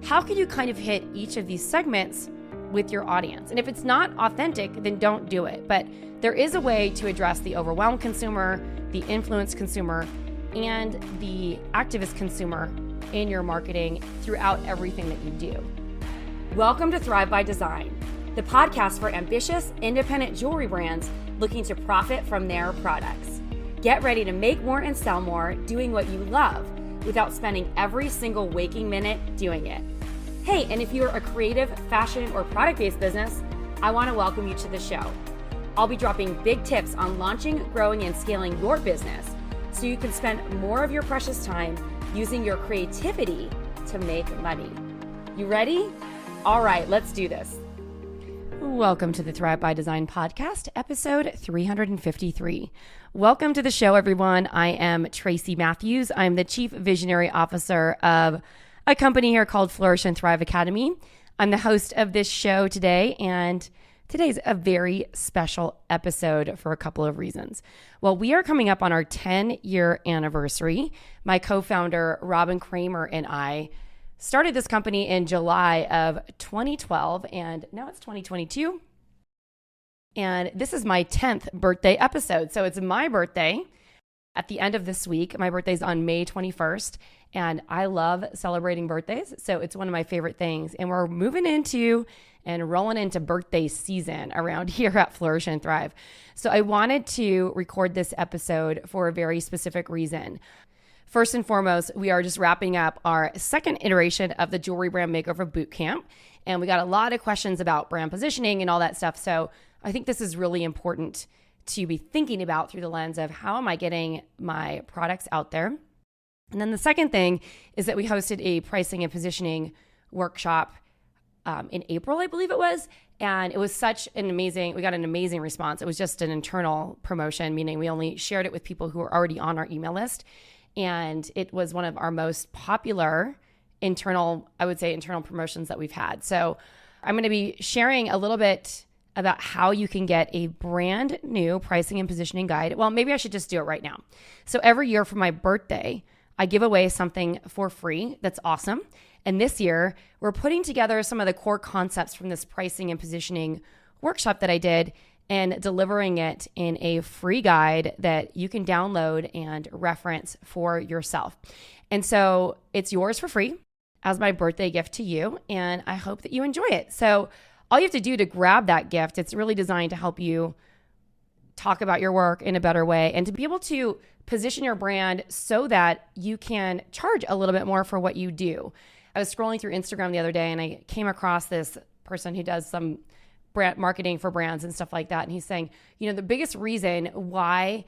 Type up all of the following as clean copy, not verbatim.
how can you kind of hit each of these segments with your audience? And if it's not authentic, then don't do it. But there is a way to address the overwhelmed consumer, the influenced consumer, and the activist consumer in your marketing throughout everything that you do. Welcome to Thrive by Design, the podcast for ambitious, independent jewelry brands looking to profit from their products. Get ready to make more and sell more doing what you love without spending every single waking minute doing it. Hey, and if you're a creative, fashion, or product-based business, I want to welcome you to the show. I'll be dropping big tips on launching, growing, and scaling your business so you can spend more of your precious time using your creativity to make money. You ready? All right, let's do this. Welcome to the Thrive by Design podcast, episode 353. Welcome to the show, everyone. I am Tracy Matthews. I'm the Chief Visionary Officer of a company here called Flourish and Thrive Academy. I'm the host of this show today, and today's a very special episode for a couple of reasons. Well, we are coming up on our 10-year anniversary. My co-founder, Robin Kramer, and I started this company in July of 2012, and now it's 2022. And this is my 10th birthday episode. So it's my birthday at the end of this week. My birthday's on May 21st, and I love celebrating birthdays. So it's one of my favorite things. And we're moving into and rolling into birthday season around here at Flourish and Thrive. So I wanted to record this episode for a very specific reason. First and foremost, we are just wrapping up our second iteration of the Jewelry Brand Makeover Bootcamp. And we got a lot of questions about brand positioning and all that stuff. So I think this is really important to be thinking about through the lens of how am I getting my products out there? And then the second thing is that we hosted a pricing and positioning workshop in April, I believe it was. And it was we got an amazing response. It was just an internal promotion, meaning we only shared it with people who were already on our email list. And it was one of our most popular internal promotions that we've had. So I'm going to be sharing a little bit about how you can get a brand new pricing and positioning guide. Well, maybe I should just do it right now. So every year for my birthday, I give away something for free that's awesome. And this year, we're putting together some of the core concepts from this pricing and positioning workshop that I did and delivering it in a free guide that you can download and reference for yourself. And so it's yours for free as my birthday gift to you. And I hope that you enjoy it. So all you have to do to grab that gift, it's really designed to help you talk about your work in a better way and to be able to position your brand so that you can charge a little bit more for what you do. I was scrolling through Instagram the other day and I came across this person who does some brand marketing for brands and stuff like that. And he's saying, the biggest reason why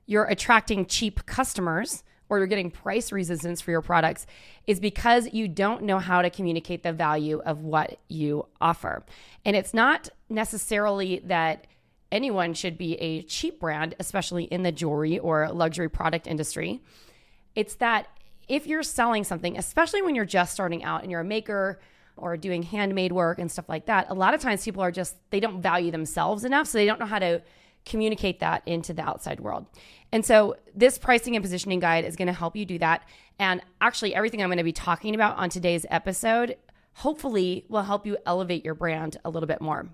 you're attracting cheap customers or you're getting price resistance for your products is because you don't know how to communicate the value of what you offer. And it's not necessarily that anyone should be a cheap brand, especially in the jewelry or luxury product industry. It's that if you're selling something, especially when you're just starting out and you're a maker or doing handmade work and stuff like that, a lot of times people they don't value themselves enough, so they don't know how to communicate that into the outside world. And so this pricing and positioning guide is going to help you do that. And actually everything I'm going to be talking about on today's episode hopefully will help you elevate your brand a little bit more.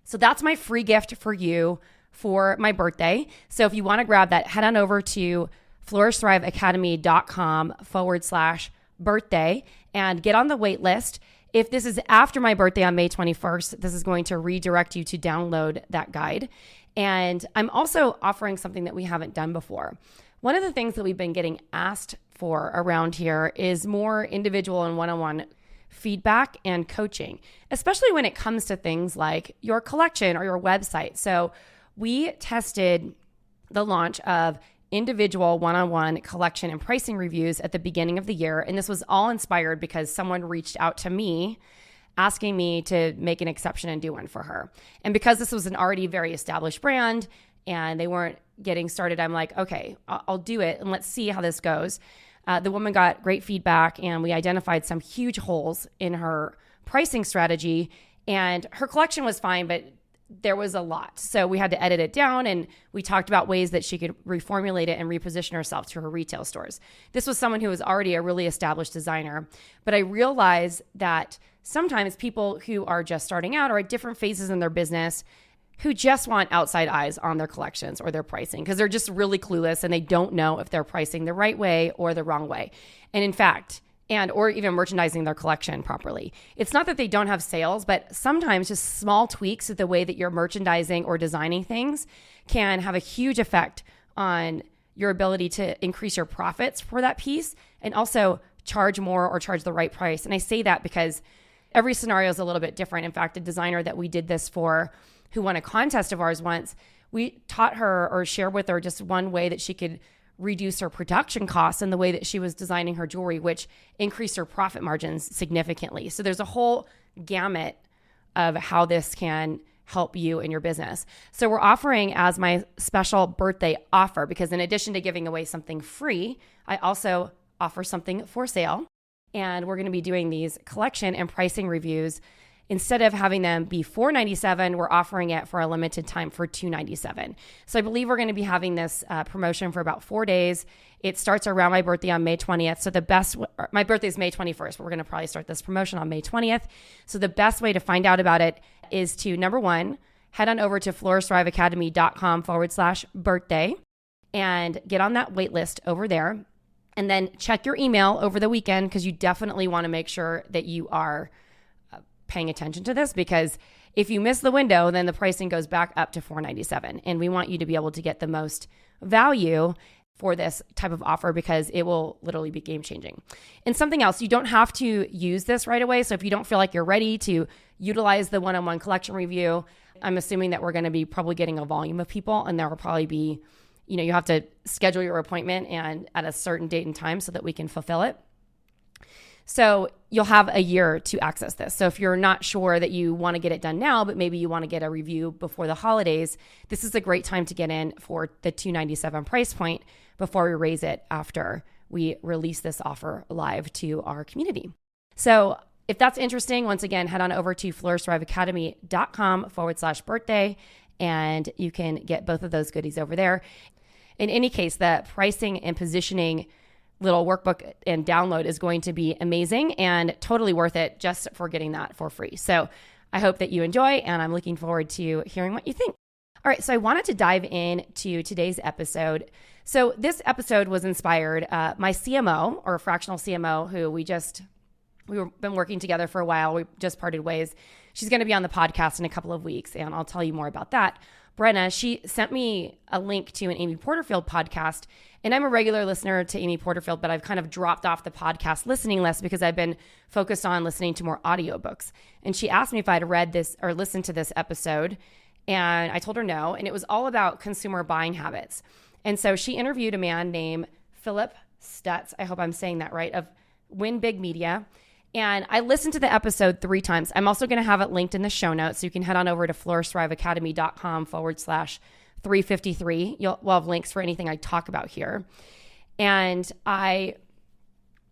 So that's my free gift for you for my birthday. So if you want to grab that, head on over to flourishthriveacademy.com/birthday and get on the wait list. If this is after my birthday on May 21st, this is going to redirect you to download that guide. And I'm also offering something that we haven't done before. One of the things that we've been getting asked for around here is more individual and one-on-one feedback and coaching, especially when it comes to things like your collection or your website. So we tested the launch of individual one-on-one collection and pricing reviews at the beginning of the year. And this was all inspired because someone reached out to me asking me to make an exception and do one for her. And because this was an already very established brand and they weren't getting started, I'm like, okay, I'll do it and let's see how this goes. The woman got great feedback and we identified some huge holes in her pricing strategy, and her collection was fine, but there was a lot. So we had to edit it down, and we talked about ways that she could reformulate it and reposition herself to her retail stores. This was someone who was already a really established designer. But I realized that sometimes people who are just starting out or at different phases in their business who just want outside eyes on their collections or their pricing because they're just really clueless and they don't know if they're pricing the right way or the wrong way. And in fact, or even merchandising their collection properly. It's not that they don't have sales, but sometimes just small tweaks to the way that you're merchandising or designing things can have a huge effect on your ability to increase your profits for that piece and also charge more or charge the right price. And I say that because every scenario is a little bit different. In fact, a designer that we did this for who won a contest of ours once, we taught her or shared with her just one way that she could reduce her production costs in the way that she was designing her jewelry, which increased her profit margins significantly. So there's a whole gamut of how this can help you in your business. So we're offering as my special birthday offer, because in addition to giving away something free, I also offer something for sale. And we're going to be doing these collection and pricing reviews. Instead of having them be $497, we're offering it for a limited time for $297. So I believe we're going to be having this promotion for about 4 days. It starts around my birthday on May 20th. So my birthday is May 21st, but we're going to probably start this promotion on May 20th. So the best way to find out about it is to, number one, head on over to flourishthriveacademy.com/birthday and get on that wait list over there. And then check your email over the weekend, because you definitely want to make sure that you are paying attention to this, because if you miss the window, then the pricing goes back up to $497. And we want you to be able to get the most value for this type of offer, because it will literally be game changing. And something else, you don't have to use this right away. So if you don't feel like you're ready to utilize the one-on-one collection review, I'm assuming that we're going to be probably getting a volume of people, and there will probably be, you have to schedule your appointment and at a certain date and time so that we can fulfill it. So you'll have a year to access this. So if you're not sure that you want to get it done now, but maybe you want to get a review before the holidays, this is a great time to get in for the $297 price point before we raise it after we release this offer live to our community. So if that's interesting, once again, head on over to flourishthriveacademy.com/birthday, and you can get both of those goodies over there. In any case, the pricing and positioning little workbook and download is going to be amazing and totally worth it just for getting that for free. So I hope that you enjoy, and I'm looking forward to hearing what you think. All right, so I wanted to dive into today's episode. So this episode was inspired, my CMO, or fractional CMO, who we've been working together for a while. We just parted ways. She's going to be on the podcast in a couple of weeks, and I'll tell you more about that. Brenna, she sent me a link to an Amy Porterfield podcast, and I'm a regular listener to Amy Porterfield, but I've kind of dropped off the podcast listening list because I've been focused on listening to more audiobooks. And she asked me if I'd read this or listened to this episode, and I told her no, and it was all about consumer buying habits. And so she interviewed a man named Phillip Stutts, I hope I'm saying that right, of Win Big Media. And I listened to the episode 3 times. I'm also going to have it linked in the show notes, so you can head on over to flourishthriveacademy.com/353. We'll have links for anything I talk about here. And I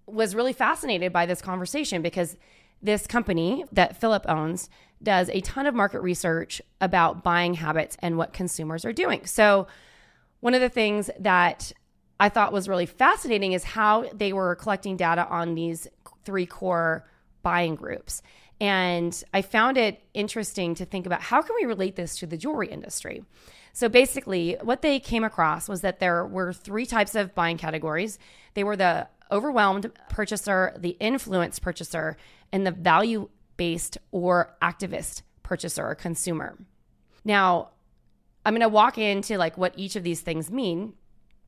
was really fascinated by this conversation, because this company that Phillip owns does a ton of market research about buying habits and what consumers are doing. So one of the things that I thought was really fascinating is how they were collecting data on these 3 core buying groups. And I found it interesting to think about, how can we relate this to the jewelry industry? So basically what they came across was that there were 3 types of buying categories. They were the overwhelmed purchaser, the influence purchaser, and the value-based or activist purchaser or consumer. Now, I'm going to walk into what each of these things mean,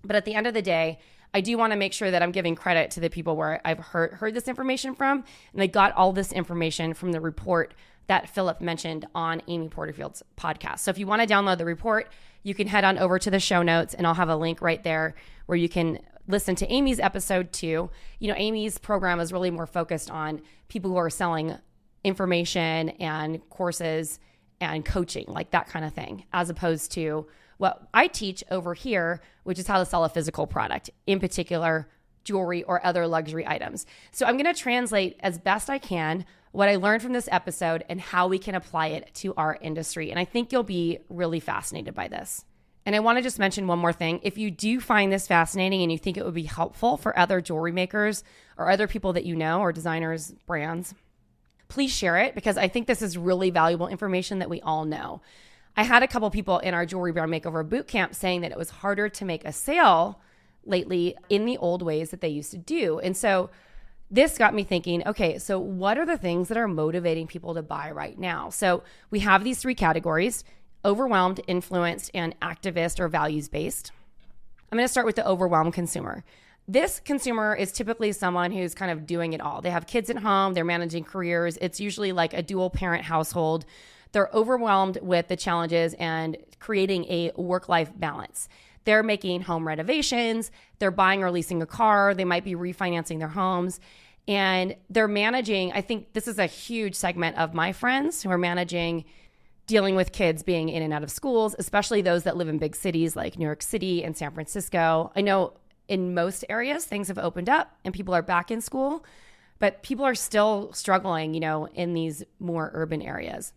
but at the end of the day, I do want to make sure that I'm giving credit to the people where I've heard this information from, and I got all this information from the report that Phillip mentioned on Amy Porterfield's podcast. So if you want to download the report, you can head on over to the show notes, and I'll have a link right there where you can listen to Amy's episode 2. Amy's program is really more focused on people who are selling information and courses and coaching, that kind of thing, as opposed to what I teach over here, which is how to sell a physical product, in particular, jewelry or other luxury items. So I'm going to translate as best I can what I learned from this episode and how we can apply it to our industry. And I think you'll be really fascinated by this. And I want to just mention one more thing. If you do find this fascinating and you think it would be helpful for other jewelry makers or other people that you know or designers, brands, please share it, because I think this is really valuable information that we all know. I had a couple people in our Jewelry Brand Makeover Bootcamp saying that it was harder to make a sale lately in the old ways that they used to do. And so this got me thinking, okay, so what are the things that are motivating people to buy right now? So we have these three categories: overwhelmed, influenced, and activist or values-based. I'm going to start with the overwhelmed consumer. This consumer is typically someone who's kind of doing it all. They have kids at home, they're managing careers. It's usually like a dual parent household. They're overwhelmed with the challenges and creating a work-life balance. They're making home renovations, they're buying or leasing a car, they might be refinancing their homes, and they're managing, I think this is a huge segment of my friends who are managing dealing with kids being in and out of schools, especially those that live in big cities like New York City and San Francisco. I know in most areas things have opened up and people are back in school, but people are still struggling, in these more urban areas.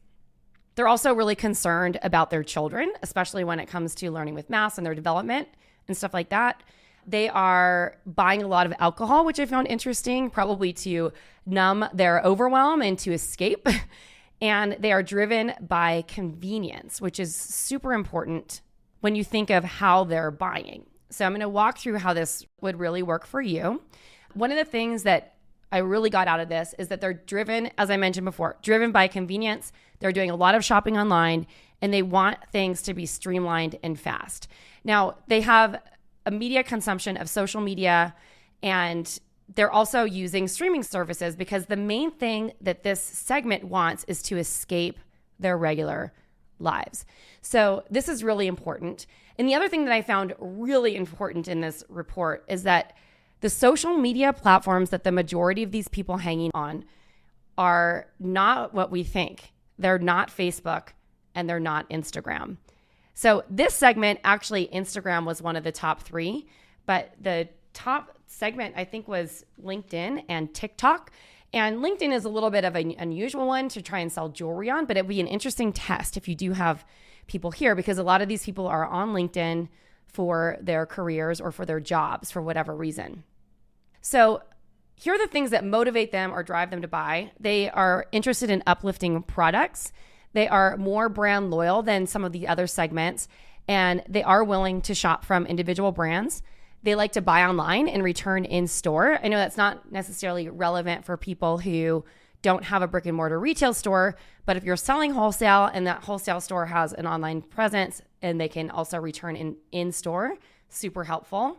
They're also really concerned about their children, especially when it comes to learning with math and their development and stuff like that. They are buying a lot of alcohol, which I found interesting, probably to numb their overwhelm and to escape. And they are driven by convenience, which is super important when you think of how they're buying. So I'm going to walk through how this would really work for you. One of the things that I really got out of this is that they're driven, as I mentioned before, driven by convenience. They're doing a lot of shopping online and they want things to be streamlined and fast. Now, they have a media consumption of social media, and they're also using streaming services because the main thing that this segment wants is to escape their regular lives. So this is really important. And the other thing that I found really important in this report is that the social media platforms that the majority of these people hanging on are not what we think. They're not Facebook and they're not Instagram. So this segment, actually, Instagram was one of the top three, but the top segment, I think, was LinkedIn and TikTok. And LinkedIn is a little bit of an unusual one to try and sell jewelry on, but it'd be an interesting test if you do have people here, because a lot of these people are on LinkedIn for their careers or for their jobs for whatever reason. So here are the things that motivate them or drive them to buy. They are interested in uplifting products. They are more brand loyal than some of the other segments, and they are willing to shop from individual brands. They like to buy online and return in store. I know that's not necessarily relevant for people who don't have a brick and mortar retail store, but if you're selling wholesale and that wholesale store has an online presence and they can also return in store, super helpful.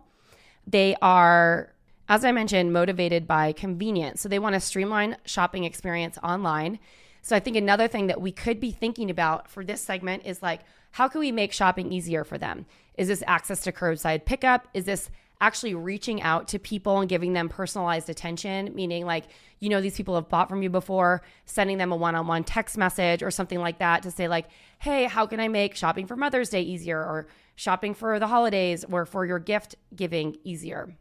They are, as I mentioned, motivated by convenience. So they want a streamlined shopping experience online. So I think another thing that we could be thinking about for this segment is like, how can we make shopping easier for them? Is this access to curbside pickup? Is this actually reaching out to people and giving them personalized attention? Meaning like, these people have bought from you before, sending them a one-on-one text message or something like that to say like, hey, how can I make shopping for Mother's Day easier, or shopping for the holidays or for your gift giving easier?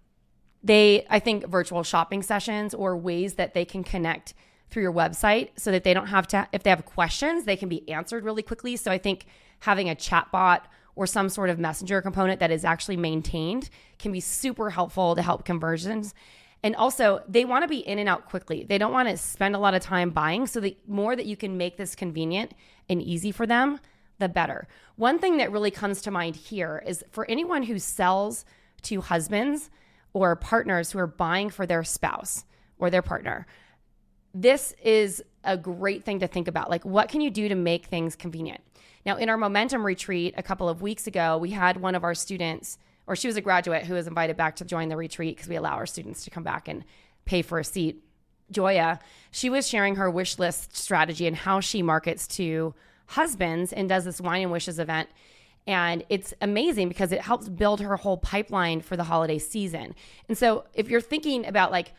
I think virtual shopping sessions or ways that they can connect through your website so that they don't have to, if they have questions, they can be answered really quickly. So I think having a chat bot or some sort of messenger component that is actually maintained can be super helpful to help conversions. And also, they want to be in and out quickly. They don't want to spend a lot of time buying. So the more that you can make this convenient and easy for them, the better. One thing that really comes to mind here is for anyone who sells to husbands or partners who are buying for their spouse or their partner, this is a great thing to think about. Like, what can you do to make things convenient? Now, in our Momentum retreat a couple of weeks ago, we had one of our students, or she was a graduate who was invited back to join the retreat because we allow our students to come back and pay for a seat. Joya, she was sharing her wish list strategy and how she markets to husbands and does this Wine and Wishes event. And it's amazing because it helps build her whole pipeline for the holiday season. And so if you're thinking about like,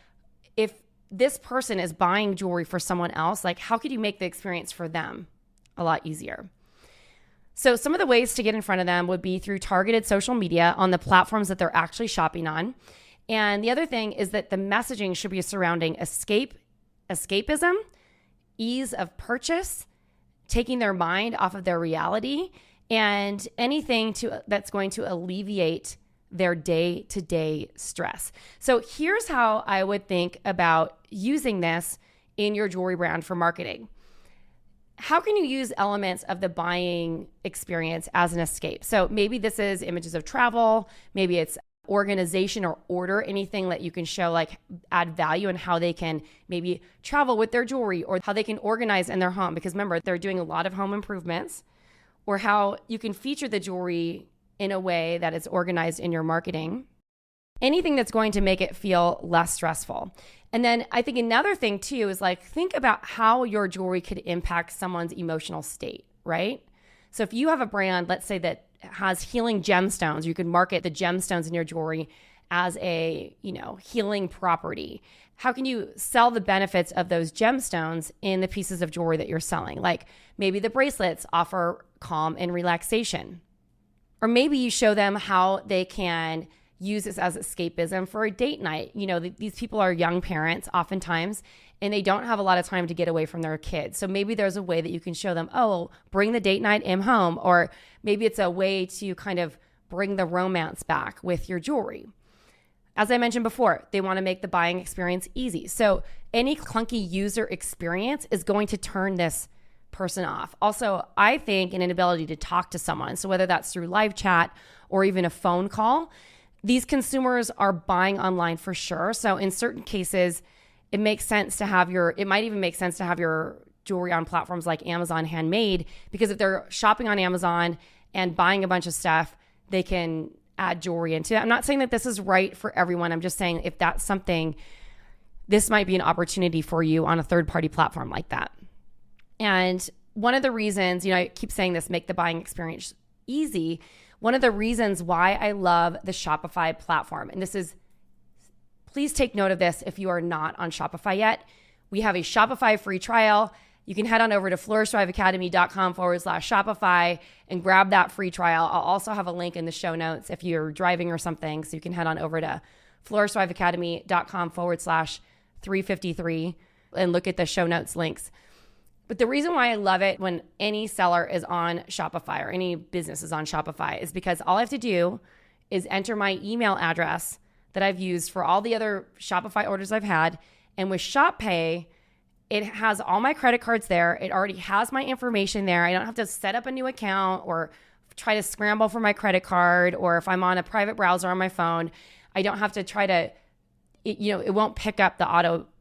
if this person is buying jewelry for someone else, like how could you make the experience for them a lot easier? So some of the ways to get in front of them would be through targeted social media on the platforms that they're actually shopping on. And the other thing is that the messaging should be surrounding escapism, ease of purchase, taking their mind off of their reality, and anything that's going to alleviate their day-to-day stress. So here's how I would think about using this in your jewelry brand for marketing. How can you use elements of the buying experience as an escape? So maybe this is images of travel, maybe it's organization or order, anything that you can show like add value and how they can maybe travel with their jewelry, or how they can organize in their home, because remember, they're doing a lot of home improvements, or how you can feature the jewelry in a way that is organized in your marketing. Anything that's going to make it feel less stressful. And then I think another thing too is like, think about how your jewelry could impact someone's emotional state, right? So if you have a brand, let's say that has healing gemstones, you can market the gemstones in your jewelry as a, healing property. How can you sell the benefits of those gemstones in the pieces of jewelry that you're selling? Like maybe the bracelets offer calm and relaxation. Or maybe you show them how they can use this as escapism for a date night. These people are young parents oftentimes, and they don't have a lot of time to get away from their kids. So maybe there's a way that you can show them, bring the date night in home. Or maybe it's a way to kind of bring the romance back with your jewelry. As I mentioned before, they want to make the buying experience easy. So any clunky user experience is going to turn this person off. Also, I think an inability to talk to someone, so whether that's through live chat or even a phone call, these consumers are buying online for sure. So in certain cases, it might even make sense to have your jewelry on platforms like Amazon Handmade, because if they're shopping on Amazon and buying a bunch of stuff, they can add jewelry into it. I'm not saying that this is right for everyone. I'm just saying if that's something, this might be an opportunity for you on a third-party platform like that. And one of the reasons, I keep saying this, make the buying experience easy. One of the reasons why I love the Shopify platform, and please take note of this if you are not on Shopify yet. We have a Shopify free trial. You can head on over to flourishthriveacademy.com/Shopify and grab that free trial. I'll also have a link in the show notes if you're driving or something. So you can head on over to flourishthriveacademy.com/353 and look at the show notes links. But the reason why I love it when any seller is on Shopify or any business is on Shopify is because all I have to do is enter my email address that I've used for all the other Shopify orders I've had. And with Shop Pay, it has all my credit cards there. It already has my information there. I don't have to set up a new account or try to scramble for my credit card, or if I'm on a private browser on my phone, I don't have to it won't pick up the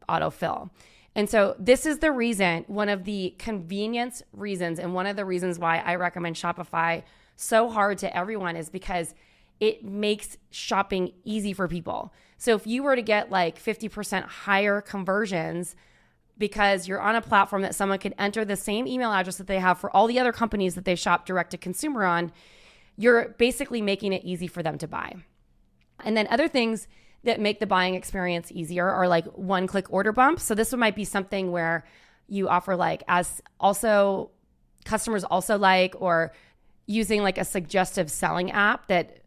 autofill. And so this is the reason, one of the convenience reasons, and one of the reasons why I recommend Shopify so hard to everyone is because it makes shopping easy for people. So if you were to get like 50% higher conversions because you're on a platform that someone could enter the same email address that they have for all the other companies that they shop direct to consumer on, you're basically making it easy for them to buy. And then other things that make the buying experience easier are like one-click order bumps. So this might be something where you offer like as also customers also like, or using like a suggestive selling app that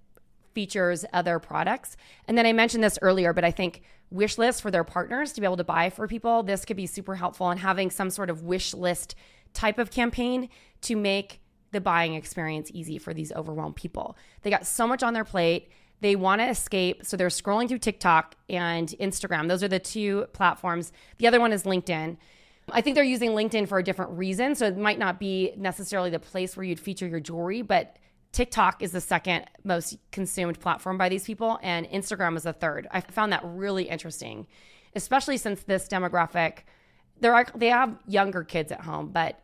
features other products. And then I mentioned this earlier, but I think wish lists for their partners to be able to buy for people. This could be super helpful in having some sort of wish list type of campaign to make the buying experience easy for these overwhelmed people. They got so much on their plate. They want to escape, so they're scrolling through TikTok and Instagram. Those are the two platforms. The other one is LinkedIn. I think they're using LinkedIn for a different reason, so it might not be necessarily the place where you'd feature your jewelry, but TikTok is the second most consumed platform by these people, and Instagram is the third. I found that really interesting, especially since this demographic, they have younger kids at home, but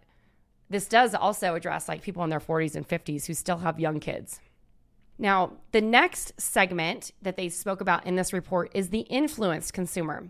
this does also address like people in their 40s and 50s who still have young kids. Now, the next segment that they spoke about in this report is the influenced consumer.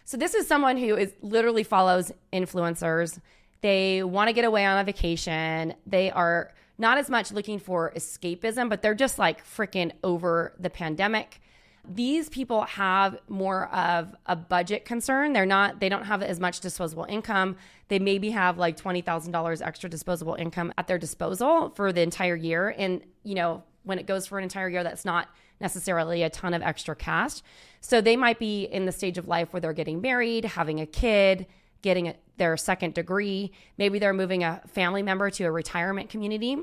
So this is someone who literally follows influencers. They want to get away on a vacation. They are not as much looking for escapism, but they're just like freaking over the pandemic. These people have more of a budget concern. They don't have as much disposable income. They maybe have like $20,000 extra disposable income at their disposal for the entire year. And, when it goes for an entire year, that's not necessarily a ton of extra cash. So they might be in the stage of life where they're getting married, having a kid, getting their second degree. Maybe they're moving a family member to a retirement community.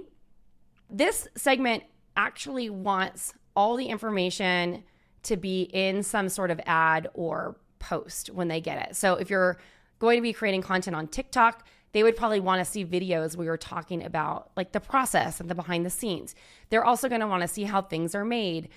This segment actually wants all the information to be in some sort of ad or post when they get it. So if you're going to be creating content on TikTok, they would probably want to see videos where you're talking about like the process and the behind the scenes. They're also going to want to see how things are made.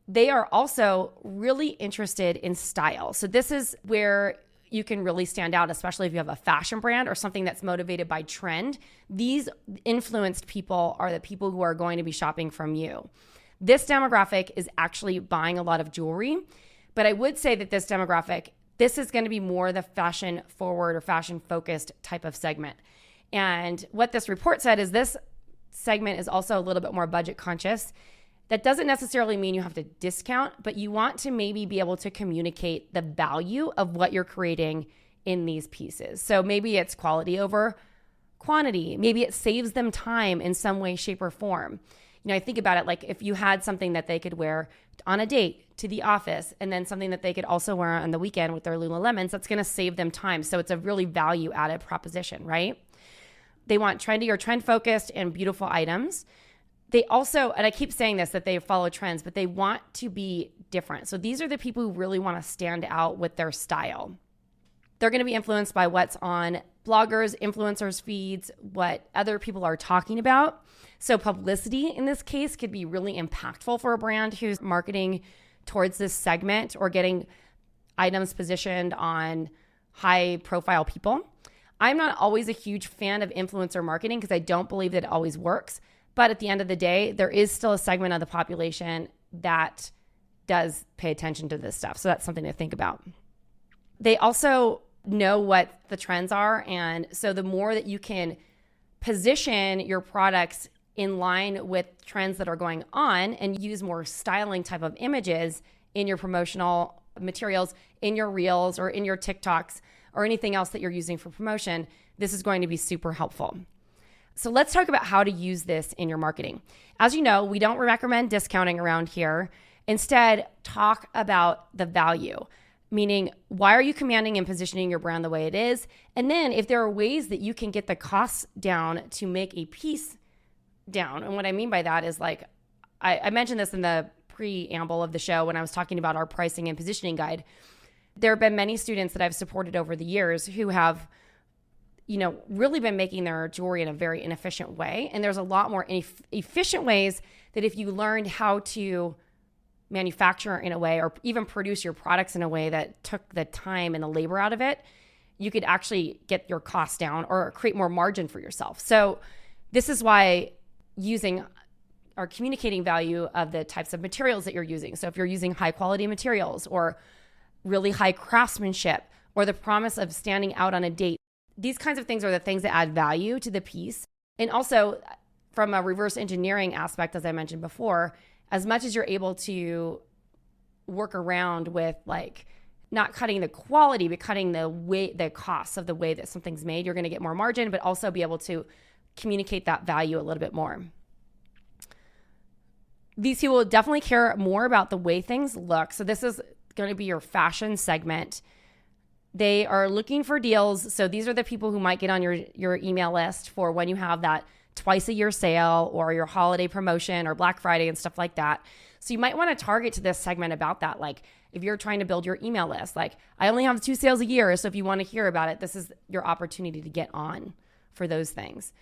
They are also really interested in style. So this is where you can really stand out, especially if you have a fashion brand or something that's motivated by trend. These influenced people are the people who are going to be shopping from you. This demographic is actually buying a lot of jewelry, but I would say that this demographic, this is going to be more the fashion forward or fashion focused type of segment. And what this report said is this segment is also a little bit more budget conscious. That doesn't necessarily mean you have to discount, but you want to maybe be able to communicate the value of what you're creating in these pieces. So maybe it's quality over quantity. Maybe it saves them time in some way, shape, or form. You know, I think about it like if you had something that they could wear on a date to the office and then something that they could also wear on the weekend with their Lululemons, that's going to save them time. So it's a really value-added proposition, right? They want trendy or trend-focused and beautiful items. They also, and I keep saying this, that they follow trends, but they want to be different. So these are the people who really want to stand out with their style. They're going to be influenced by what's on bloggers, influencers' feeds, what other people are talking about. So publicity in this case could be really impactful for a brand who's marketing towards this segment or getting items positioned on high-profile people. I'm not always a huge fan of influencer marketing because I don't believe that it always works. But at the end of the day, there is still a segment of the population that does pay attention to this stuff. So that's something to think about. They also know what the trends are. And so the more that you can position your products in line with trends that are going on and use more styling type of images in your promotional materials, in your reels or in your TikToks or anything else that you're using for promotion, this is going to be super helpful. So let's talk about how to use this in your marketing. As you know, we don't recommend discounting around here. Instead, talk about the value, meaning why are you commanding and positioning your brand the way it is? And then if there are ways that you can get the costs down to make a piece down. And what I mean by that is like, I mentioned this in the preamble of the show when I was talking about our pricing and positioning guide. There have been many students that I've supported over the years who have really been making their jewelry in a very inefficient way. And there's a lot more efficient ways that if you learned how to manufacture in a way or even produce your products in a way that took the time and the labor out of it, you could actually get your costs down or create more margin for yourself. So this is why using or communicating value of the types of materials that you're using. So if you're using high quality materials or really high craftsmanship or the promise of standing out on a date, these kinds of things are the things that add value to the piece. And also from a reverse engineering aspect, as I mentioned before, as much as you're able to work around with like not cutting the quality, but cutting the costs of the way that something's made, you're going to get more margin, but also be able to communicate that value a little bit more. These people definitely care more about the way things look. So this is going to be your fashion segment. They are looking for deals. So these are the people who might get on your email list for when you have that twice a year sale or your holiday promotion or Black Friday and stuff like that. So you might want to target to this segment about that. Like if you're trying to build your email list, like I only have 2 sales a year. So if you want to hear about it, this is your opportunity to get on for those things.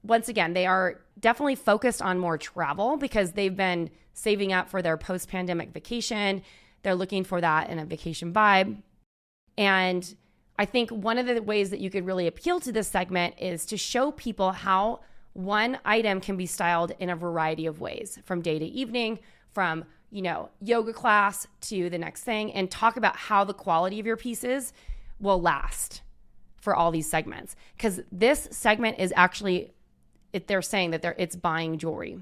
Once again, they are definitely focused on more travel because they've been saving up for their post-pandemic vacation. They're looking for that in a vacation vibe. And I think one of the ways that you could really appeal to this segment is to show people how one item can be styled in a variety of ways, from day to evening, from, yoga class to the next thing, and talk about how the quality of your pieces will last for all these segments. Because this segment is actually, they're saying that it's buying jewelry.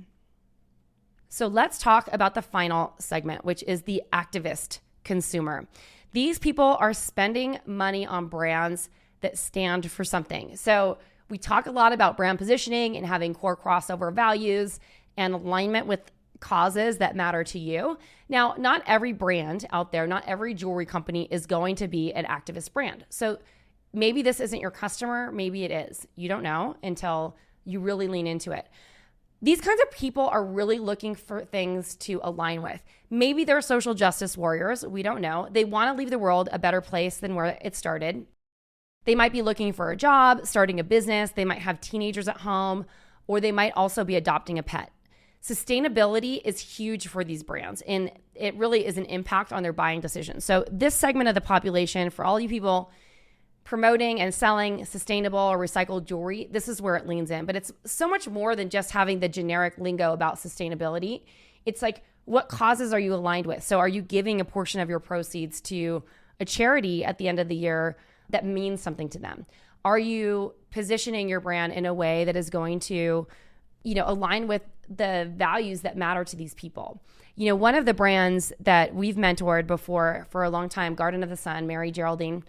So let's talk about the final segment, which is the activist consumer. These people are spending money on brands that stand for something. So we talk a lot about brand positioning and having core crossover values and alignment with, causes that matter to you. Now, not every brand out there, not every jewelry company is going to be an activist brand. So maybe this isn't your customer. Maybe it is. You don't know until you really lean into it. These kinds of people are really looking for things to align with. Maybe they're social justice warriors. We don't know. They want to leave the world a better place than where it started. They might be looking for a job, starting a business. They might have teenagers at home, or they might also be adopting a pet. Sustainability is huge for these brands, and it really is an impact on their buying decisions. So this segment of the population, for all you people promoting and selling sustainable or recycled jewelry, this is where it leans in. But it's so much more than just having the generic lingo about sustainability. It's like, what causes are you aligned with? So are you giving a portion of your proceeds to a charity at the end of the year that means something to them? Are you positioning your brand in a way that is going to, align with the values that matter to these people? One of the brands that we've mentored before for a long time, Garden of the Sun, Mary Geraldine,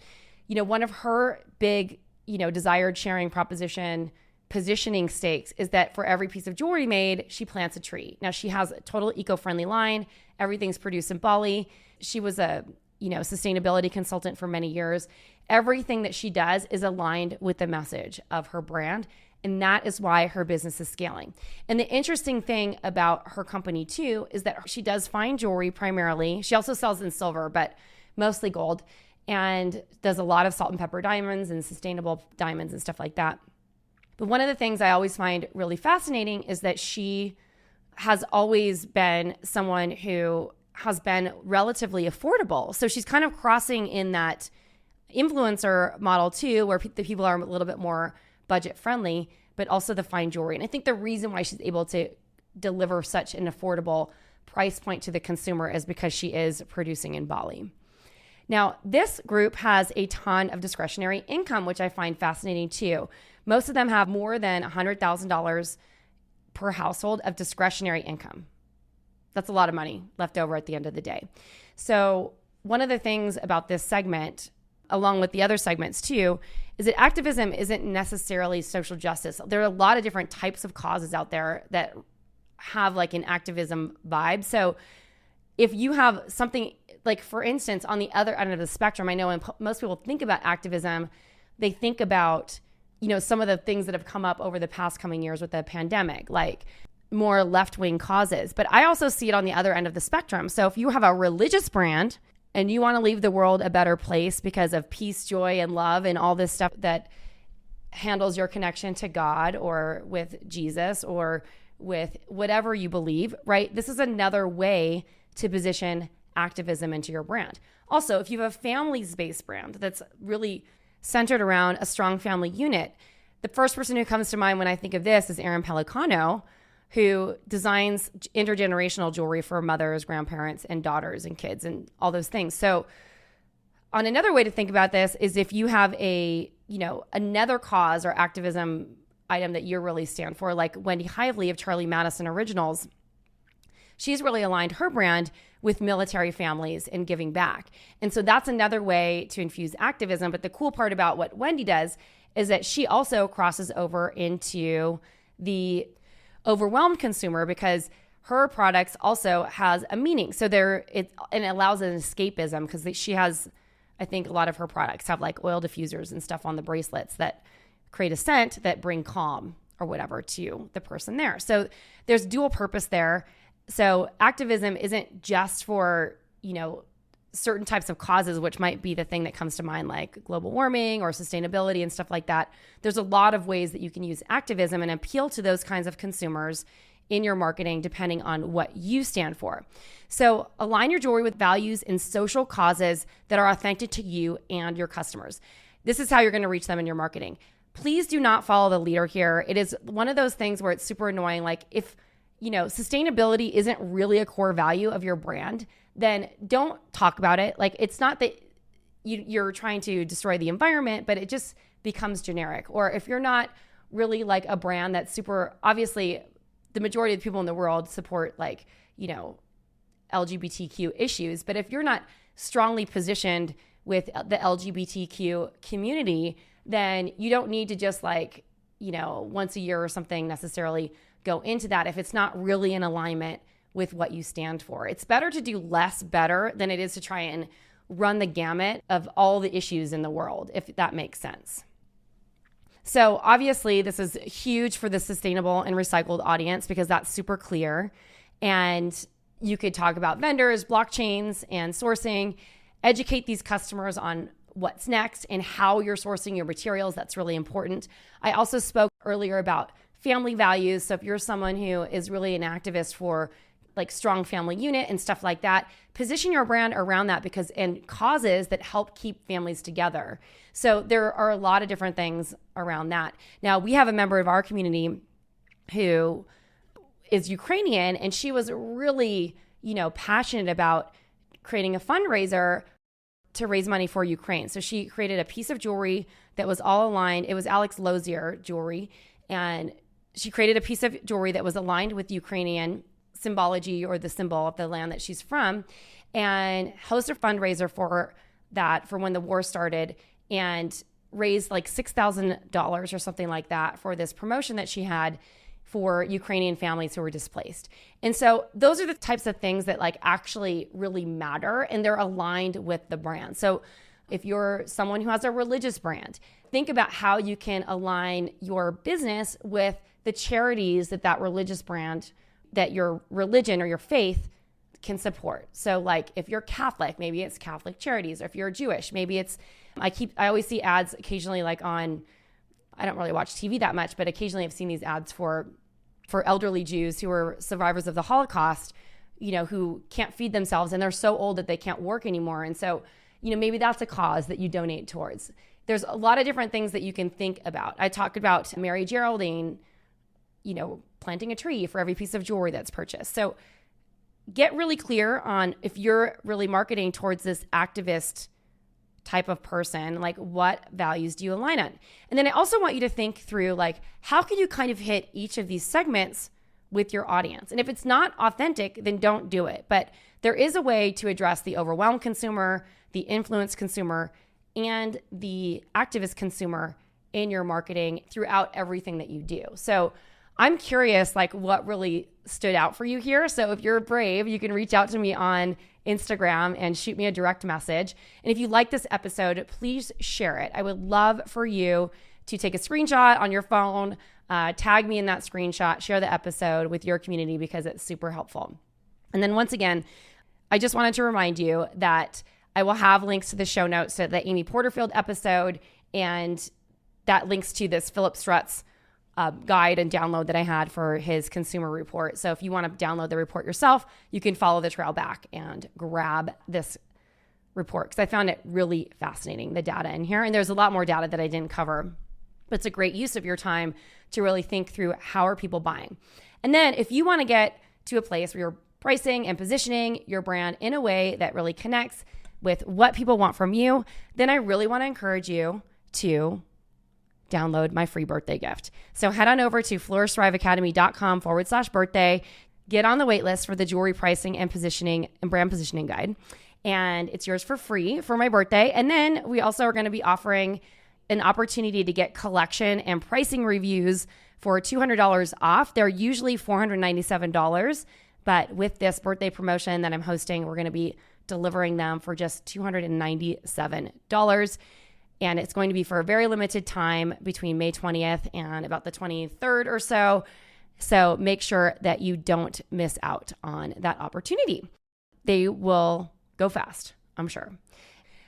one of her big, desired sharing proposition positioning stakes is that for every piece of jewelry made, she plants a tree. Now, she has a total eco-friendly line. Everything's produced in Bali. She was a, sustainability consultant for many years. Everything that she does is aligned with the message of her brand. And that is why her business is scaling. And the interesting thing about her company too is that she does fine jewelry primarily. She also sells in silver, but mostly gold, and does a lot of salt and pepper diamonds and sustainable diamonds and stuff like that. But one of the things I always find really fascinating is that she has always been someone who has been relatively affordable. So she's kind of crossing in that influencer model too, where the people are a little bit more budget friendly, but also the fine jewelry. And I think the reason why she's able to deliver such an affordable price point to the consumer is because she is producing in Bali. Now, this group has a ton of discretionary income, which I find fascinating too. Most of them have more than $100,000 per household of discretionary income. That's a lot of money left over at the end of the day. So one of the things about this segment, along with the other segments too, is that activism isn't necessarily social justice. There are a lot of different types of causes out there that have like an activism vibe. So if you have something like, for instance, on the other end of the spectrum, I know when most people think about activism, they think about, some of the things that have come up over the past coming years with the pandemic, like more left-wing causes. But I also see it on the other end of the spectrum. So if you have a religious brand and you want to leave the world a better place because of peace, joy, and love and all this stuff that handles your connection to God or with Jesus or with whatever you believe, right? This is another way to position activism into your brand. Also, if you have a families-based brand that's really centered around a strong family unit, the first person who comes to mind when I think of this is Erin Pelicano, who designs intergenerational jewelry for mothers, grandparents, and daughters and kids and all those things. So on another way to think about this is if you have another cause or activism item that you really stand for, like Wendy Hively of Charlie Madison Originals, she's really aligned her brand with military families and giving back. And so that's another way to infuse activism. But the cool part about what Wendy does is that she also crosses over into the overwhelmed consumer because her products also has a meaning. So it allows an escapism because she has, I think a lot of her products have like oil diffusers and stuff on the bracelets that create a scent that bring calm or whatever to the person there. So there's dual purpose there. So activism isn't just for, certain types of causes, which might be the thing that comes to mind, like global warming or sustainability and stuff like that. There's a lot of ways that you can use activism and appeal to those kinds of consumers in your marketing, depending on what you stand for. So align your jewelry with values and social causes that are authentic to you and your customers. This is how you're going to reach them in your marketing. Please do not follow the leader here. It is one of those things where it's super annoying. Like if sustainability isn't really a core value of your brand, then don't talk about it. Like it's not that you're trying to destroy the environment, but it just becomes generic. Or if you're not really like a brand that's super, obviously the majority of the people in the world support LGBTQ issues. But if you're not strongly positioned with the LGBTQ community, then you don't need to just once a year or something necessarily go into that if it's not really in alignment with what you stand for. It's better to do less better than it is to try and run the gamut of all the issues in the world, if that makes sense. So obviously this is huge for the sustainable and recycled audience because that's super clear. And you could talk about vendors, blockchains, and sourcing, educate these customers on what's next and how you're sourcing your materials. That's really important. I also spoke earlier about family values. So if you're someone who is really an activist for like strong family unit and stuff like that, position your brand around that and causes that help keep families together. So there are a lot of different things around that. Now, we have a member of our community who is Ukrainian, and she was really, passionate about creating a fundraiser to raise money for Ukraine. So she created a piece of jewelry that was all aligned. It was Alex Lozier jewelry. And she created a piece of jewelry that was aligned with Ukrainian symbology or the symbol of the land that she's from, and hosted a fundraiser for that for when the war started, and raised like $6,000 or something like that for this promotion that she had for Ukrainian families who were displaced. And so those are the types of things that like actually really matter, and they're aligned with the brand. So if you're someone who has a religious brand, think about how you can align your business with the charities that religious brand, that your religion or your faith can support. So like if you're Catholic, maybe it's Catholic charities. Or if you're Jewish, maybe it's, I always see ads occasionally like on, I don't really watch TV that much, but occasionally I've seen these ads for elderly Jews who are survivors of the Holocaust, who can't feed themselves and they're so old that they can't work anymore. And so, maybe that's a cause that you donate towards. There's a lot of different things that you can think about. I talked about Mary Geraldine, planting a tree for every piece of jewelry that's purchased. So get really clear on if you're really marketing towards this activist type of person, like what values do you align on? And then I also want you to think through like, how can you kind of hit each of these segments with your audience? And if it's not authentic, then don't do it. But there is a way to address the overwhelmed consumer, the influenced consumer, and the activist consumer in your marketing throughout everything that you do. So I'm curious, like what really stood out for you here. So if you're brave, you can reach out to me on Instagram and shoot me a direct message. And if you like this episode, please share it. I would love for you to take a screenshot on your phone, tag me in that screenshot, share the episode with your community because it's super helpful. And then once again, I just wanted to remind you that I will have links to the show notes to the Amy Porterfield episode, and that links to this Phillip Stutts guide and download that I had for his consumer report. So if you want to download the report yourself, you can follow the trail back and grab this report because I found it really fascinating, the data in here. And there's a lot more data that I didn't cover, but it's a great use of your time to really think through how are people buying. And then if you want to get to a place where you're pricing and positioning your brand in a way that really connects with what people want from you, then I really want to encourage you to download my free birthday gift. So head on over to flourishthriveacademy.com/birthday, get on the wait list for the jewelry pricing and positioning and brand positioning guide. And it's yours for free for my birthday. And then we also are going to be offering an opportunity to get collection and pricing reviews for $200 off. They're usually $497, but with this birthday promotion that I'm hosting, we're going to be delivering them for just $297. And it's going to be for a very limited time between May 20th and about the 23rd or so. So make sure that you don't miss out on that opportunity. They will go fast, I'm sure.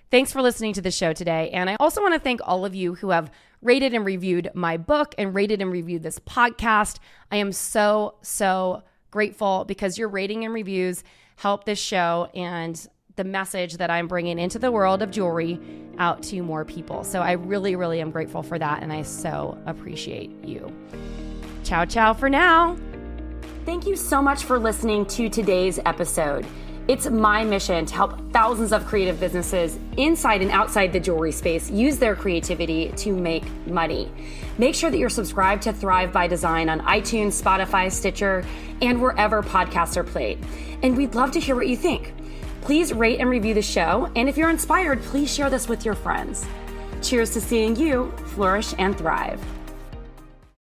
Thanks for listening to the show today. And I also want to thank all of you who have rated and reviewed my book and rated and reviewed this podcast. I am so, so grateful because your rating and reviews help this show and the message that I'm bringing into the world of jewelry out to more people. So I really, really am grateful for that. And I so appreciate you. Ciao, ciao for now. Thank you so much for listening to today's episode. It's my mission to help thousands of creative businesses inside and outside the jewelry space use their creativity to make money. Make sure that you're subscribed to Thrive by Design on iTunes, Spotify, Stitcher, and wherever podcasts are played. And we'd love to hear what you think. Please rate and review the show. And if you're inspired, please share this with your friends. Cheers to seeing you flourish and thrive.